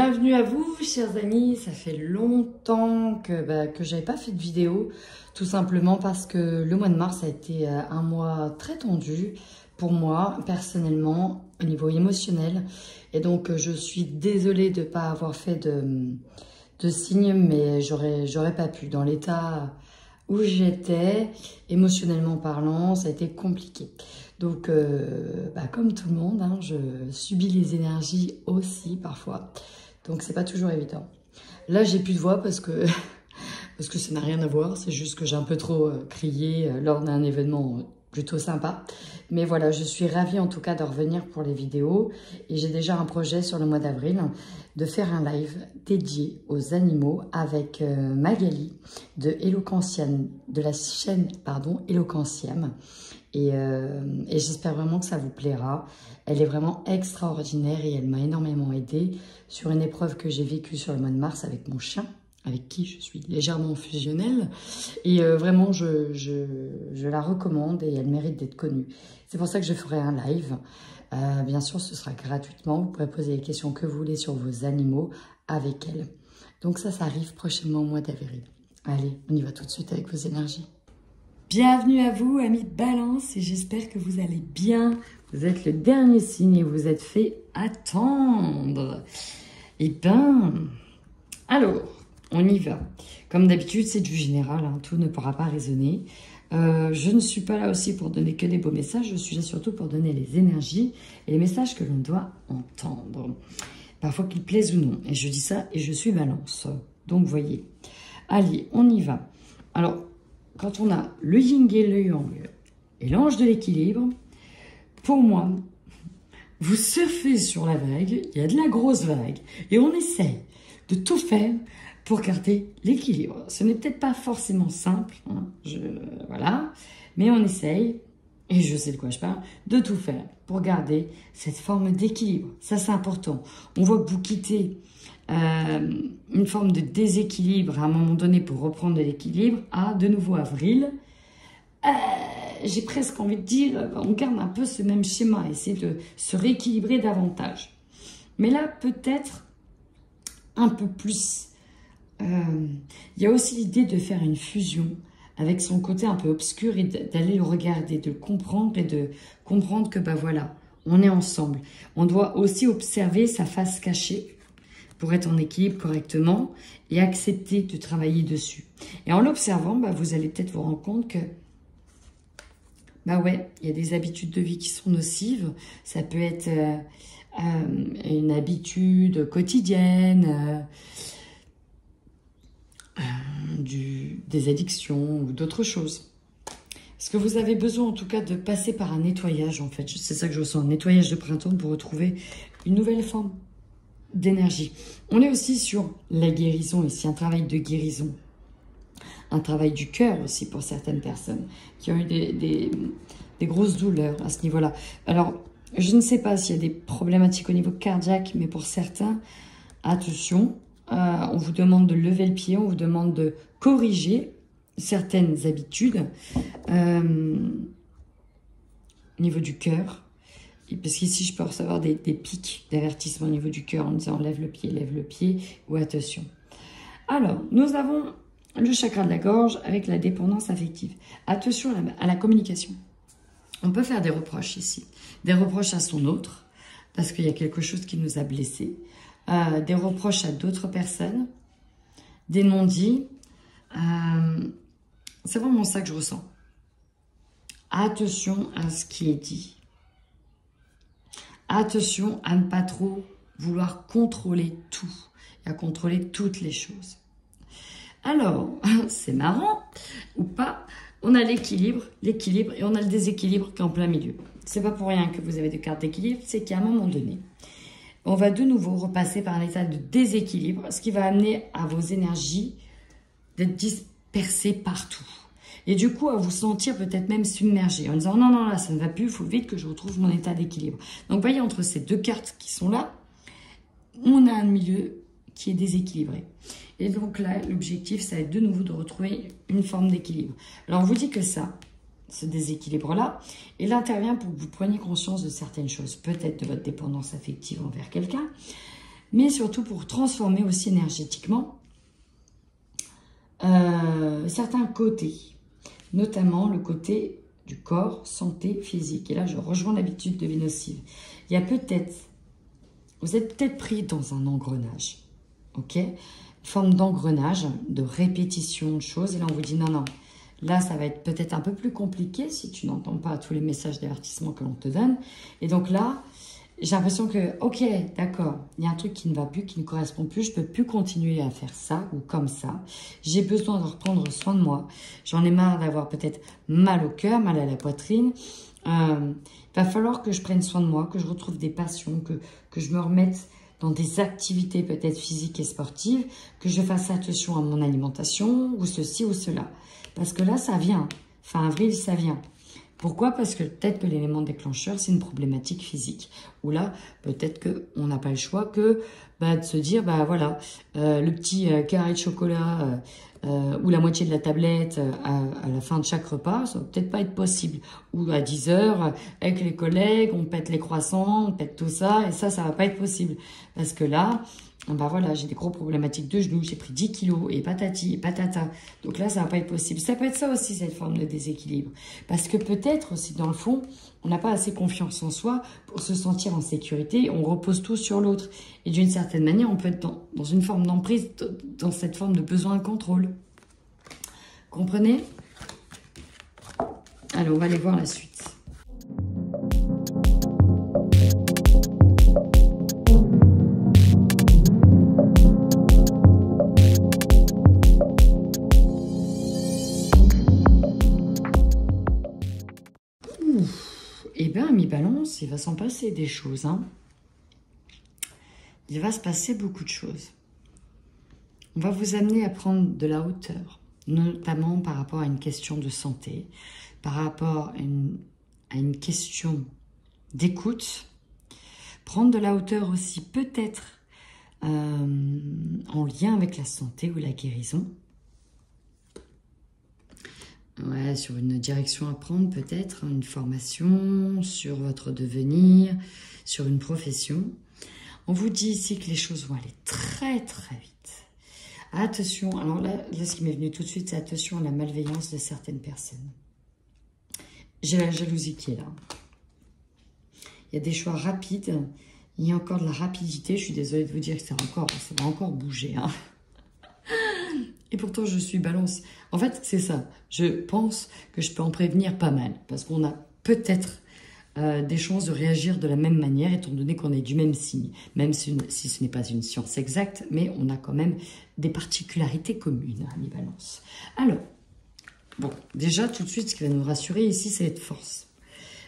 Bienvenue à vous, chers amis. Ça fait longtemps que j'avais pas fait de vidéo, tout simplement parce que le mois de mars a été un mois très tendu pour moi, personnellement, au niveau émotionnel. Et donc, je suis désolée de ne pas avoir fait de signes, mais j'aurais pas pu. Dans l'état où j'étais, émotionnellement parlant, ça a été compliqué. Donc, comme tout le monde, hein, je subis les énergies aussi parfois. Donc, c'est pas toujours évident. Là, j'ai plus de voix parce que ça n'a rien à voir. C'est juste que j'ai un peu trop crié lors d'un événement plutôt sympa. Mais voilà, je suis ravie en tout cas de revenir pour les vidéos. Et j'ai déjà un projet sur le mois d'avril de faire un live dédié aux animaux avec Magali de Eloquentiam, de la chaîne Eloquentiam. Et j'espère vraiment que ça vous plaira. Elle est vraiment extraordinaire et elle m'a énormément aidée sur une épreuve que j'ai vécue sur le mois de mars avec mon chien, avec qui je suis légèrement fusionnelle. Et vraiment, je la recommande et elle mérite d'être connue. C'est pour ça que je ferai un live. Bien sûr, ce sera gratuitement. Vous pourrez poser les questions que vous voulez sur vos animaux avec elle. Donc ça arrive prochainement au mois d'avril. Allez, on y va tout de suite avec vos énergies. Bienvenue à vous, amis de Balance, et j'espère que vous allez bien. Vous êtes le dernier signe et vous êtes fait attendre. Eh bien, alors, on y va. Comme d'habitude, c'est du général, hein, tout ne pourra pas résonner. Je ne suis pas là aussi pour donner que des beaux messages, je suis là surtout pour donner les énergies et les messages que l'on doit entendre. Parfois qu'ils plaisent ou non. Et je dis ça et je suis Balance. Donc, voyez. Allez, on y va. Alors, quand on a le yin et le yang et l'ange de l'équilibre, pour moi, vous surfez sur la vague, il y a de la grosse vague, et on essaie de tout faire pour garder l'équilibre. Ce n'est peut-être pas forcément simple, hein, voilà, mais on essaye, et je sais de quoi je parle, de tout faire pour garder cette forme d'équilibre. Ça, c'est important. On voit que vous quittez une forme de déséquilibre à un moment donné pour reprendre de l'équilibre à de nouveau avril. J'ai presque envie de dire, on garde un peu ce même schéma, essayer de se rééquilibrer davantage. Mais là, peut-être un peu plus. Il y a aussi l'idée de faire une fusion avec son côté un peu obscur et d'aller le regarder, de le comprendre et de comprendre que voilà, on est ensemble. On doit aussi observer sa face cachée pour être en équilibre correctement et accepter de travailler dessus. Et en l'observant, vous allez peut-être vous rendre compte que ouais, il y a des habitudes de vie qui sont nocives. Ça peut être une habitude quotidienne, des addictions ou d'autres choses. Est-ce que vous avez besoin en tout cas de passer par un nettoyage en fait? C'est ça que je ressens, un nettoyage de printemps pour retrouver une nouvelle forme d'énergie. On est aussi sur la guérison ici, un travail de guérison. Un travail du cœur aussi pour certaines personnes qui ont eu des grosses douleurs à ce niveau-là. Alors, je ne sais pas s'il y a des problématiques au niveau cardiaque, mais pour certains, attention, on vous demande de lever le pied, on vous demande de corriger certaines habitudes au niveau du cœur. Parce qu'ici, je peux recevoir des pics d'avertissement au niveau du cœur en me disant lève le pied, ou attention. Alors, nous avons le chakra de la gorge avec la dépendance affective. Attention à la communication. On peut faire des reproches ici. Des reproches à son autre, parce qu'il y a quelque chose qui nous a blessés. Des reproches à d'autres personnes. Des non-dits. C'est vraiment ça que je ressens. Attention à ce qui est dit. Attention à ne pas trop vouloir contrôler tout et à contrôler toutes les choses. Alors, c'est marrant ou pas, on a l'équilibre et on a le déséquilibre qui est en plein milieu. C'est pas pour rien que vous avez des cartes d'équilibre, c'est qu'à un moment donné, on va de nouveau repasser par un état de déséquilibre, ce qui va amener à vos énergies d'être dispersées partout. Et du coup, à vous sentir peut-être même submergé, en disant non, là, ça ne va plus, il faut vite que je retrouve mon état d'équilibre. Donc, vous voyez, entre ces deux cartes qui sont là, on a un milieu qui est déséquilibré. Et donc là, l'objectif, ça va être de nouveau de retrouver une forme d'équilibre. Alors, on vous dit que ça, ce déséquilibre-là, il intervient pour que vous preniez conscience de certaines choses, peut-être de votre dépendance affective envers quelqu'un, mais surtout pour transformer aussi énergétiquement certains côtés, notamment le côté du corps, santé, physique. Et là, je rejoins l'habitude de vie nocive. Il y a peut-être, vous êtes peut-être pris dans un engrenage, ok? Forme d'engrenage, de répétition de choses. Et là, on vous dit non, non. Là, ça va être peut-être un peu plus compliqué si tu n'entends pas tous les messages d'avertissement que l'on te donne. Et donc là, j'ai l'impression que, ok, d'accord, il y a un truc qui ne va plus, qui ne correspond plus, je ne peux plus continuer à faire ça ou comme ça. J'ai besoin de reprendre soin de moi. J'en ai marre d'avoir peut-être mal au cœur, mal à la poitrine. Il va falloir que je prenne soin de moi, que je retrouve des passions, que je me remette dans des activités peut-être physiques et sportives, que je fasse attention à mon alimentation ou ceci ou cela. Parce que là, ça vient. Fin avril, ça vient. Pourquoi? Parce que peut-être que l'élément déclencheur, c'est une problématique physique. Ou là, peut-être qu'on n'a pas le choix que de se dire, voilà, le petit carré de chocolat ou la moitié de la tablette à la fin de chaque repas, ça va peut-être pas être possible. Ou à 10 heures, avec les collègues, on pète les croissants, on pète tout ça, et ça va pas être possible. Parce que là, voilà, j'ai des gros problématiques de genoux, j'ai pris 10 kilos, et patati, et patata. Donc là, ça va pas être possible. Ça peut être ça aussi, cette forme de déséquilibre. Parce que peut-être aussi, dans le fond, on n'a pas assez confiance en soi pour se sentir en sécurité. On repose tout sur l'autre. Et d'une certaine manière, on peut être dans une forme d'emprise, dans cette forme de besoin de contrôle. Comprenez? Allez, on va aller voir la suite. Eh bien, mi-balance, il va s'en passer des choses. Hein. Il va se passer beaucoup de choses. On va vous amener à prendre de la hauteur, notamment par rapport à une question de santé, par rapport à une question d'écoute. Prendre de la hauteur aussi peut-être en lien avec la santé ou la guérison. Ouais, sur une direction à prendre peut-être, une formation, sur votre devenir, sur une profession. On vous dit ici que les choses vont aller très très vite. Attention, alors là ce qui m'est venu tout de suite, c'est attention à la malveillance de certaines personnes. J'ai la jalousie qui est là. Il y a des choix rapides, il y a encore de la rapidité, je suis désolée de vous dire que ça va encore bouger. Hein. Et pourtant, je suis balance. En fait, c'est ça. Je pense que je peux en prévenir pas mal. Parce qu'on a peut-être des chances de réagir de la même manière, étant donné qu'on est du même signe. Même si ce n'est pas une science exacte, mais on a quand même des particularités communes, amis balance. Alors, bon, déjà, tout de suite, ce qui va nous rassurer ici, c'est cette force.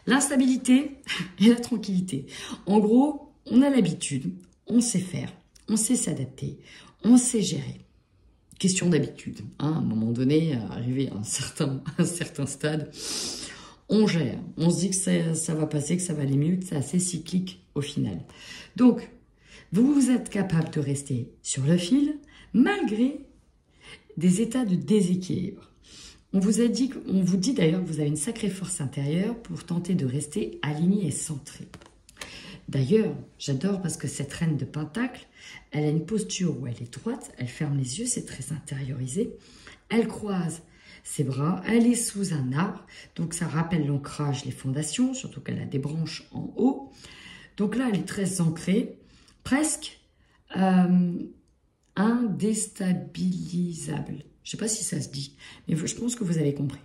L'instabilité et la tranquillité. En gros, on a l'habitude, on sait faire, on sait s'adapter, on sait gérer. Question d'habitude, hein, à un moment donné, arrivé à un certain stade, on gère, on se dit que ça va passer, que ça va aller mieux, que c'est assez cyclique au final. Donc, vous êtes capable de rester sur le fil, malgré des états de déséquilibre. On vous dit d'ailleurs que vous avez une sacrée force intérieure pour tenter de rester aligné et centré. D'ailleurs, j'adore parce que cette reine de Pentacle, elle a une posture où elle est droite, elle ferme les yeux, c'est très intériorisé. Elle croise ses bras, elle est sous un arbre, donc ça rappelle l'ancrage, les fondations, surtout qu'elle a des branches en haut. Donc là, elle est très ancrée, presque indéstabilisable. Je ne sais pas si ça se dit, mais je pense que vous avez compris.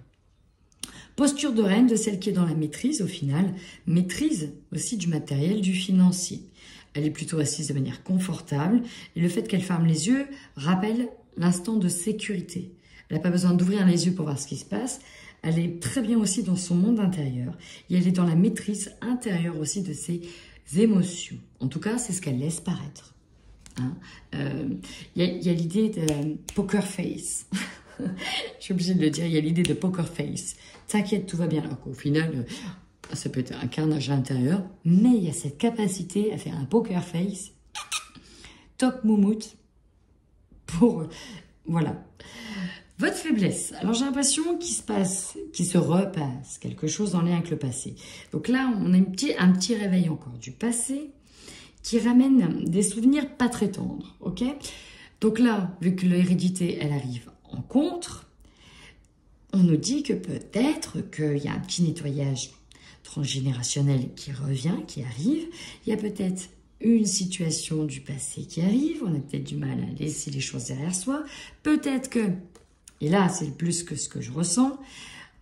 Posture de reine, de celle qui est dans la maîtrise au final, maîtrise aussi du matériel, du financier. Elle est plutôt assise de manière confortable et le fait qu'elle ferme les yeux rappelle l'instant de sécurité. Elle n'a pas besoin d'ouvrir les yeux pour voir ce qui se passe. Elle est très bien aussi dans son monde intérieur et elle est dans la maîtrise intérieure aussi de ses émotions. En tout cas, c'est ce qu'elle laisse paraître. Hein, y a l'idée de poker face. Je suis obligée de le dire, il y a l'idée de poker face. T'inquiète, tout va bien. Alors qu'au final, ça peut être un carnage à l'intérieur, mais il y a cette capacité à faire un poker face top moumoute pour... voilà. Votre faiblesse. Alors j'ai l'impression qu'il se repasse quelque chose en lien avec le passé. Donc là, on a un petit réveil encore du passé. qui ramène des souvenirs pas très tendres, ok? Donc là, vu que l'hérédité, elle arrive en contre, on nous dit que peut-être qu'il y a un petit nettoyage transgénérationnel qui revient, qui arrive. Il y a peut-être une situation du passé qui arrive. On a peut-être du mal à laisser les choses derrière soi. Peut-être que, et là c'est plus que ce que je ressens,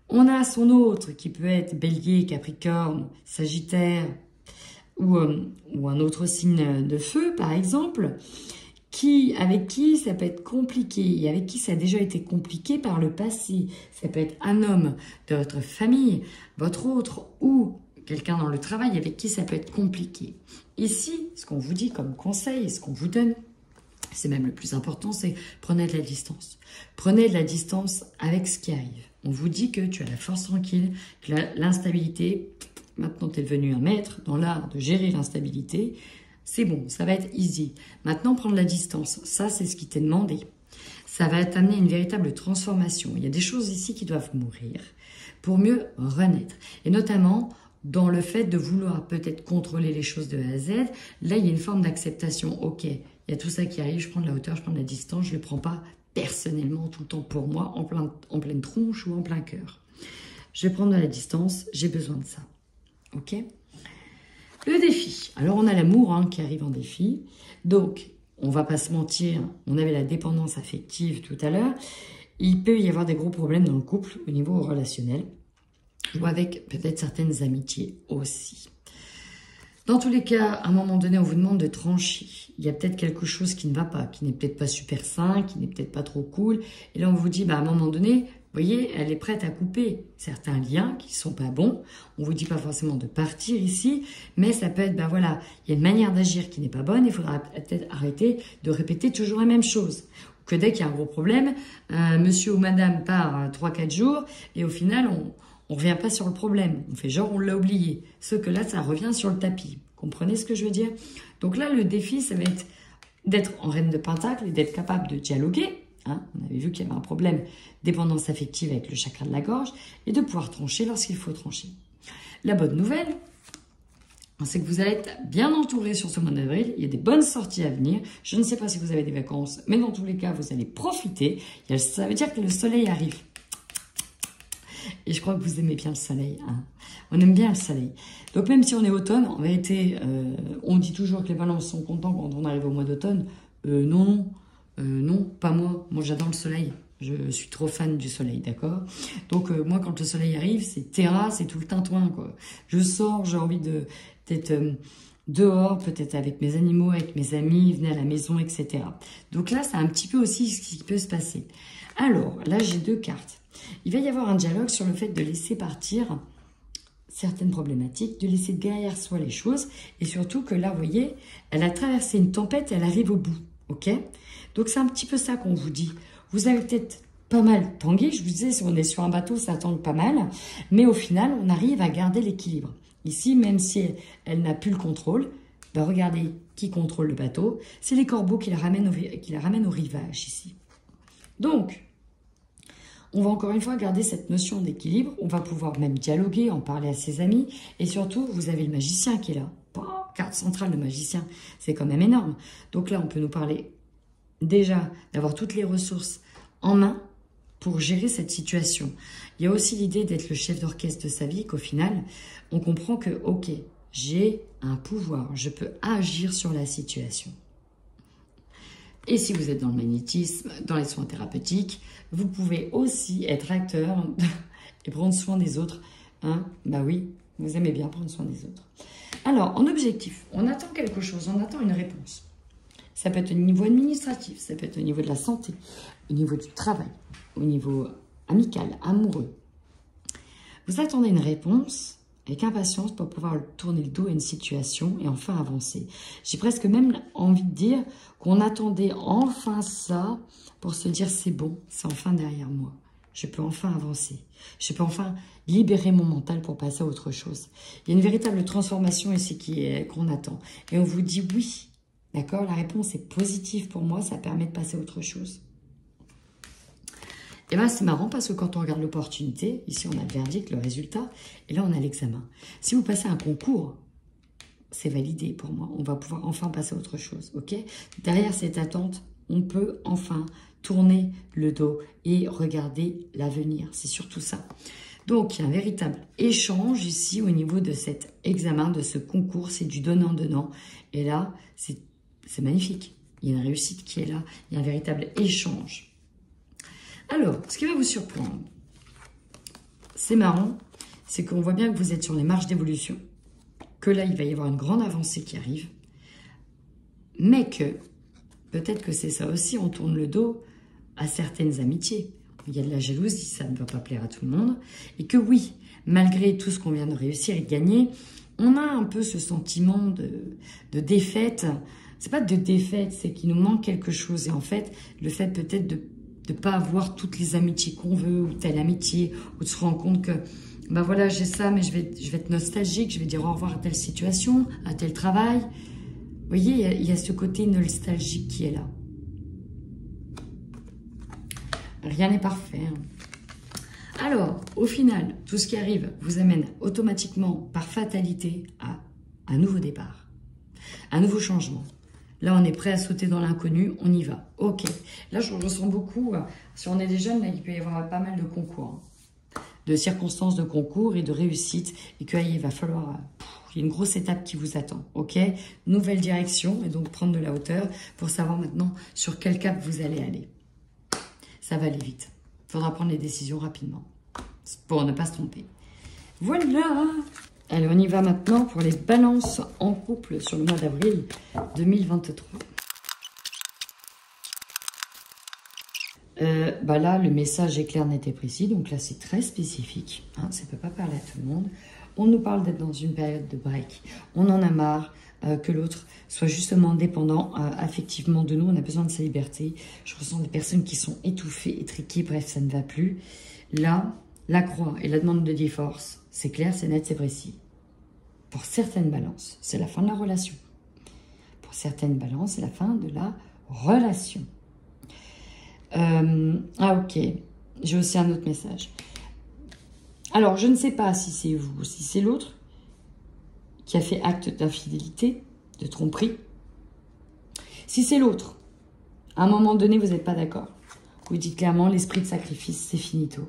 on a son autre qui peut être Bélier, Capricorne, Sagittaire ou un autre signe de feu par exemple, avec qui ça peut être compliqué et avec qui ça a déjà été compliqué par le passé. Ça peut être un homme de votre famille, votre autre ou quelqu'un dans le travail avec qui ça peut être compliqué. Ici, ce qu'on vous dit comme conseil et ce qu'on vous donne, c'est même le plus important, c'est prenez de la distance. Prenez de la distance avec ce qui arrive. On vous dit que tu as la force tranquille, que l'instabilité, maintenant tu es devenu un maître dans l'art de gérer l'instabilité. C'est bon, ça va être easy. Maintenant, prendre la distance, ça c'est ce qui t'est demandé. Ça va t'amener une véritable transformation. Il y a des choses ici qui doivent mourir pour mieux renaître. Et notamment, dans le fait de vouloir peut-être contrôler les choses de A à Z, là il y a une forme d'acceptation. Ok, il y a tout ça qui arrive, je prends de la hauteur, je prends de la distance, je ne le prends pas personnellement tout le temps pour moi, en pleine tronche ou en plein cœur. Je vais prendre de la distance, j'ai besoin de ça. Ok ? Le défi. Alors, on a l'amour qui arrive en défi. Donc, on va pas se mentir, on avait la dépendance affective tout à l'heure. Il peut y avoir des gros problèmes dans le couple au niveau relationnel ou avec peut-être certaines amitiés aussi. Dans tous les cas, à un moment donné, on vous demande de trancher. Il y a peut-être quelque chose qui ne va pas, qui n'est peut-être pas super sain, qui n'est peut-être pas trop cool. Et là, on vous dit, à un moment donné, vous voyez, elle est prête à couper certains liens qui ne sont pas bons. On ne vous dit pas forcément de partir ici, mais ça peut être, voilà, il y a une manière d'agir qui n'est pas bonne. Il faudra peut-être arrêter de répéter toujours la même chose. Que dès qu'il y a un gros problème, monsieur ou madame part 3-4 jours et au final, on ne revient pas sur le problème. On fait genre, on l'a oublié. Sauf que là, ça revient sur le tapis. Comprenez ce que je veux dire? Donc là, le défi, ça va être d'être en reine de pentacle et d'être capable de dialoguer. On avait vu qu'il y avait un problème dépendance affective avec le chakra de la gorge et de pouvoir trancher lorsqu'il faut trancher. La bonne nouvelle, c'est que vous allez être bien entouré sur ce mois d'avril. Il y a des bonnes sorties à venir. Je ne sais pas si vous avez des vacances, mais dans tous les cas, vous allez profiter. Ça veut dire que le soleil arrive. Et je crois que vous aimez bien le soleil. On aime bien le soleil. Donc même si on est automne, en vérité, on dit toujours que les balances sont contents quand on arrive au mois d'automne. Non, pas moi. Moi, j'adore le soleil. Je suis trop fan du soleil, d'accord? Donc, moi, quand le soleil arrive, c'est terrasse, c'est tout le tintouin, quoi. Je sors, j'ai envie d'être dehors, peut-être avec mes animaux, avec mes amis, venir à la maison, etc. Donc là, c'est un petit peu aussi ce qui peut se passer. Alors, là, j'ai 2 cartes. Il va y avoir un dialogue sur le fait de laisser partir certaines problématiques, de laisser derrière soi les choses, et surtout que là, vous voyez, elle a traversé une tempête et elle arrive au bout. Ok? Donc, c'est un petit peu ça qu'on vous dit. Vous avez peut-être pas mal tangué. Je vous disais, si on est sur un bateau, ça tangue pas mal. Mais au final, on arrive à garder l'équilibre. Ici, même si elle n'a plus le contrôle, regardez qui contrôle le bateau. C'est les corbeaux qui la ramènent au rivage ici. Donc, on va encore une fois garder cette notion d'équilibre. On va pouvoir même dialoguer, en parler à ses amis. Et surtout, vous avez le magicien qui est là. Carte centrale de magicien, c'est quand même énorme. Donc là, on peut nous parler déjà d'avoir toutes les ressources en main pour gérer cette situation. Il y a aussi l'idée d'être le chef d'orchestre de sa vie, qu'au final, on comprend que, ok, j'ai un pouvoir, je peux agir sur la situation. Et si vous êtes dans le magnétisme, dans les soins thérapeutiques, vous pouvez aussi être acteur et prendre soin des autres. Bah oui, vous aimez bien prendre soin des autres. Alors, en objectif, on attend quelque chose, on attend une réponse. Ça peut être au niveau administratif, ça peut être au niveau de la santé, au niveau du travail, au niveau amical, amoureux. Vous attendez une réponse avec impatience pour pouvoir tourner le dos à une situation et enfin avancer. J'ai presque même envie de dire qu'on attendait enfin ça pour se dire c'est bon, c'est enfin derrière moi. Je peux enfin avancer. Je peux enfin libérer mon mental pour passer à autre chose. Il y a une véritable transformation ici qu'on attend. Et on vous dit oui. D'accord? La réponse est positive pour moi. Ça permet de passer à autre chose. Et bien, c'est marrant parce que quand on regarde l'opportunité, ici, on a le verdict, le résultat. Et là, on a l'examen. Si vous passez un concours, c'est validé pour moi. On va pouvoir enfin passer à autre chose, ok? Derrière cette attente, on peut enfin tourner le dos et regarder l'avenir. C'est surtout ça. Donc, il y a un véritable échange ici au niveau de cet examen, de ce concours. C'est du donnant-donnant. Et là, c'est magnifique. Il y a une réussite qui est là. Il y a un véritable échange. Alors, ce qui va vous surprendre, c'est marrant, c'est qu'on voit bien que vous êtes sur les marches d'évolution, que là, il va y avoir une grande avancée qui arrive, mais que, peut-être que c'est ça aussi, on tourne le dos à certaines amitiés. Il y a de la jalousie, ça ne va pas plaire à tout le monde, et que oui, malgré tout ce qu'on vient de réussir et de gagner, on a un peu ce sentiment de défaite. C'est pas de défaite, c'est qu'il nous manque quelque chose, et en fait, le fait peut-être de ne pas avoir toutes les amitiés qu'on veut, ou telle amitié, ou de se rendre compte que, ben voilà, j'ai ça, mais je vais être nostalgique, je vais dire au revoir à telle situation, à tel travail. Vous voyez, il y a ce côté nostalgique qui est là. Rien n'est parfait. Hein. Alors, au final, tout ce qui arrive vous amène automatiquement, par fatalité, à un nouveau départ, un nouveau changement. Là, on est prêt à sauter dans l'inconnu, on y va. Ok. Là, je ressens beaucoup, si on est des jeunes, là, il peut y avoir pas mal de concours, hein, de circonstances de concours et de réussite, et qu'il va falloir... il y a une grosse étape qui vous attend, ok? Nouvelle direction, et donc prendre de la hauteur pour savoir maintenant sur quel cap vous allez aller. Ça va aller vite. Il faudra prendre les décisions rapidement pour ne pas se tromper. Voilà! Allez, on y va maintenant pour les balances en couple sur le mois d'avril 2023. Là, le message est clair, net et précis. Donc là, c'est très spécifique. Hein, ça ne peut pas parler à tout le monde. On nous parle d'être dans une période de break. On en a marre que l'autre soit justement dépendant affectivement de nous. On a besoin de sa liberté. Je ressens des personnes qui sont étouffées, étriquées. Bref, ça ne va plus. Là, la croix et la demande de divorce, c'est clair, c'est net, c'est précis. Pour certaines balances, c'est la fin de la relation. Pour certaines balances, c'est la fin de la relation. Ok. J'ai aussi un autre message. Alors, je ne sais pas si c'est vous ou si c'est l'autre qui a fait acte d'infidélité, de tromperie. Si c'est l'autre, à un moment donné, vous n'êtes pas d'accord. Vous dites clairement, l'esprit de sacrifice, c'est finito.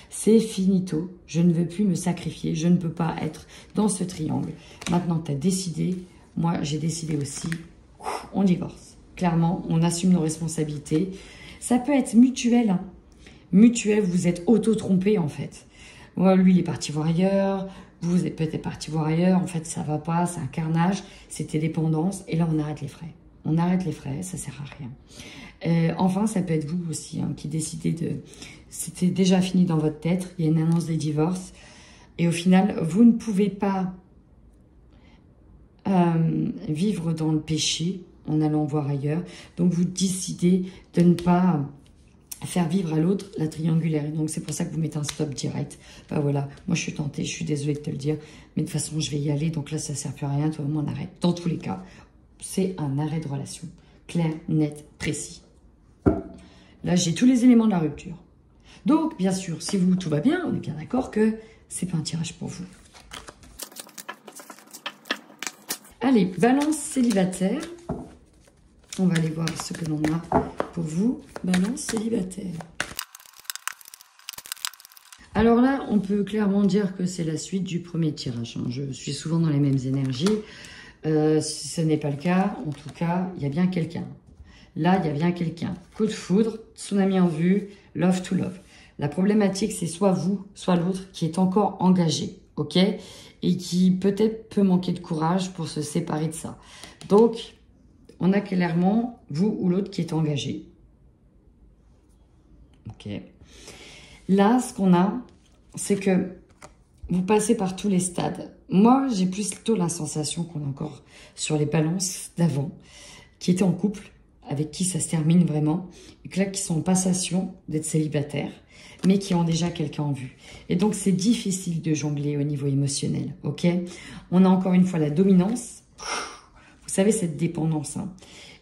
C'est finito. Je ne veux plus me sacrifier. Je ne peux pas être dans ce triangle. Maintenant, tu as décidé. Moi, j'ai décidé aussi. On divorce. Clairement, on assume nos responsabilités. Ça peut être mutuel. Hein. Mutuel, vous êtes auto-trompé, en fait. Ouais, lui, il est parti voir ailleurs. Vous êtes peut-être parti voir ailleurs. En fait, ça va pas. C'est un carnage. C'était dépendance. Et là, on arrête les frais. On arrête les frais. Ça sert à rien. Enfin, ça peut être vous aussi hein, qui décidez de... C'était déjà fini dans votre tête. Il y a une annonce des divorces. Et au final, vous ne pouvez pas vivre dans le péché en allant voir ailleurs. Donc, vous décidez de ne pas faire vivre à l'autre la triangulaire. Et donc, c'est pour ça que vous mettez un stop direct. Ben voilà, moi, je suis tentée. Je suis désolée de te le dire. Mais de toute façon, je vais y aller. Donc là, ça ne sert plus à rien. Toi, on arrête. Dans tous les cas, c'est un arrêt de relation. Clair, net, précis. Là, j'ai tous les éléments de la rupture. Donc, bien sûr, si vous, tout va bien, on est bien d'accord que c'est pas un tirage pour vous. Allez, balance célibataire. On va aller voir ce que l'on a pour vous. Balance célibataire. Alors là, on peut clairement dire que c'est la suite du premier tirage. Je suis souvent dans les mêmes énergies. Si ce n'est pas le cas, en tout cas, il y a bien quelqu'un. Là, il y a bien quelqu'un. Coup de foudre, tsunami en vue, love to love. La problématique, c'est soit vous, soit l'autre qui est encore engagé, ok? Et qui peut-être peut manquer de courage pour se séparer de ça. Donc, on a clairement vous ou l'autre qui est engagé. Ok. Là, ce qu'on a, c'est que vous passez par tous les stades. Moi, j'ai plutôt la sensation qu'on a encore sur les balances d'avant, qui étaient en couple, avec qui ça se termine vraiment, et que là, qui sont en passation d'être célibataires, mais qui ont déjà quelqu'un en vue. Et donc, c'est difficile de jongler au niveau émotionnel, ok? On a encore une fois la dominance, vous savez, cette dépendance. Hein.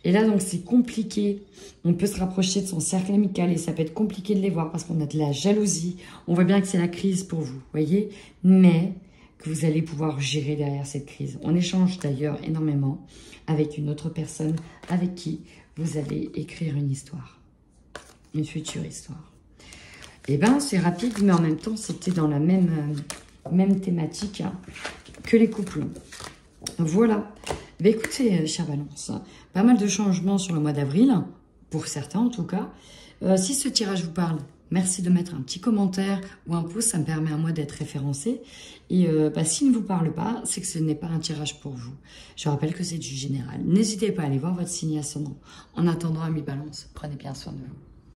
Et là, donc, c'est compliqué. On peut se rapprocher de son cercle amical et ça peut être compliqué de les voir parce qu'on a de la jalousie. On voit bien que c'est la crise pour vous, voyez? Mais que vous allez pouvoir gérer derrière cette crise. On échange d'ailleurs énormément avec une autre personne avec qui vous allez écrire une histoire, une future histoire. Eh bien, c'est rapide, mais en même temps, c'était dans la même thématique que les couples. Voilà. Bah, écoutez, chère Balance, pas mal de changements sur le mois d'avril, pour certains en tout cas. Si ce tirage vous parle, merci de mettre un petit commentaire ou un pouce, ça me permet à moi d'être référencé. Et s'il ne vous parle pas, c'est que ce n'est pas un tirage pour vous. Je rappelle que c'est du général. N'hésitez pas à aller voir votre signe ascendant. En attendant, amis Balance, prenez bien soin de vous.